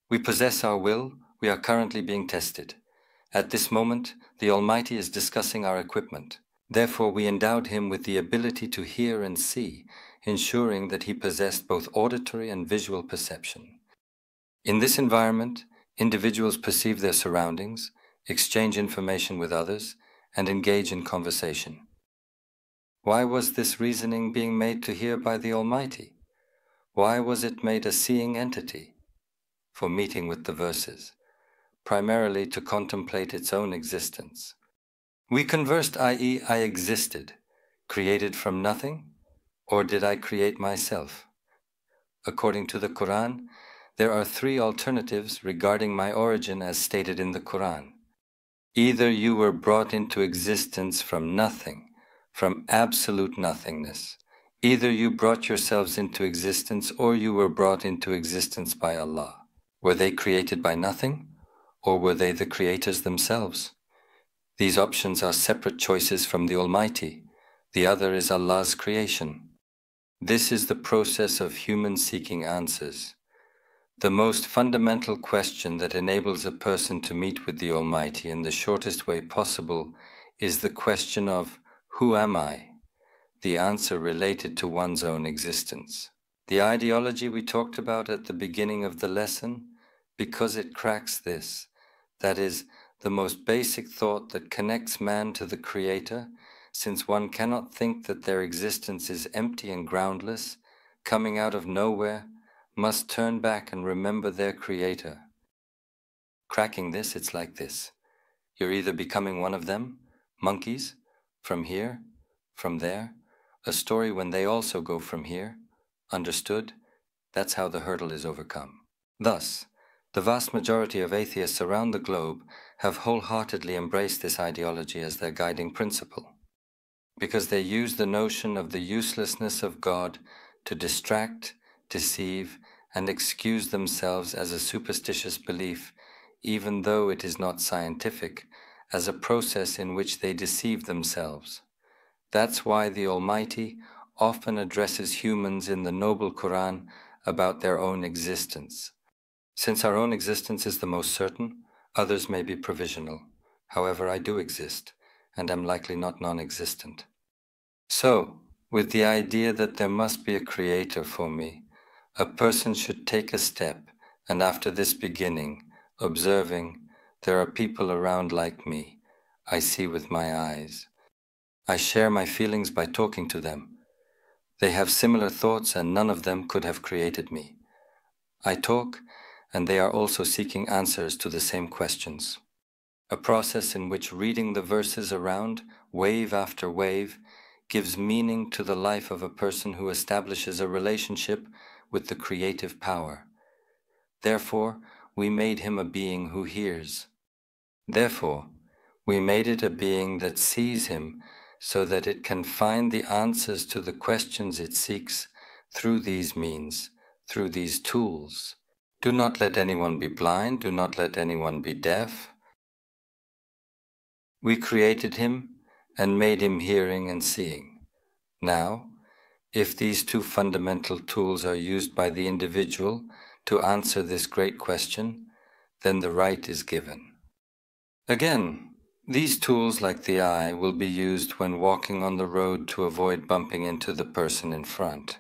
We possess our will. We are currently being tested. At this moment, the Almighty is discussing our equipment. Therefore, we endowed him with the ability to hear and see, ensuring that he possessed both auditory and visual perception. In this environment, individuals perceive their surroundings, exchange information with others, and engage in conversation. Why was this reasoning being made to hear by the Almighty? Why was it made a seeing entity? For meeting with the verses, primarily to contemplate its own existence. We conversed, i.e., I existed, created from nothing, or did I create myself? According to the Quran, there are three alternatives regarding my origin as stated in the Quran. Either you were brought into existence from nothing, from absolute nothingness. Either you brought yourselves into existence, or you were brought into existence by Allah. Were they created by nothing, or were they the creators themselves? These options are separate choices from the Almighty. The other is Allah's creation. This is the process of human seeking answers. The most fundamental question that enables a person to meet with the Almighty in the shortest way possible is the question of, who am I? The answer related to one's own existence. The ideology we talked about at the beginning of the lesson, because it cracks this, that is, the most basic thought that connects man to the Creator, since one cannot think that their existence is empty and groundless, coming out of nowhere, must turn back and remember their Creator. Cracking this, it's like this. You're either becoming one of them, monkeys, from here, from there, a story when they also go from here, understood, that's how the hurdle is overcome. Thus, the vast majority of atheists around the globe have wholeheartedly embraced this ideology as their guiding principle, because they use the notion of the uselessness of God to distract, deceive, and excuse themselves as a superstitious belief, even though it is not scientific, as a process in which they deceive themselves. That's why the Almighty often addresses humans in the noble Quran about their own existence. Since our own existence is the most certain, others may be provisional. However, I do exist, and am likely not non-existent. So, with the idea that there must be a creator for me, a person should take a step, and after this beginning, observing, there are people around like me, I see with my eyes. I share my feelings by talking to them. They have similar thoughts and none of them could have created me. I talk, and they are also seeking answers to the same questions. A process in which reading the verses around, wave after wave, gives meaning to the life of a person who establishes a relationship with the creative power. Therefore, we made him a being who hears. Therefore, we made it a being that sees him so that it can find the answers to the questions it seeks through these means, through these tools. Do not let anyone be blind, do not let anyone be deaf. We created him and made him hearing and seeing. Now, if these two fundamental tools are used by the individual to answer this great question, then the right is given. Again, these tools, like the eye, will be used when walking on the road to avoid bumping into the person in front.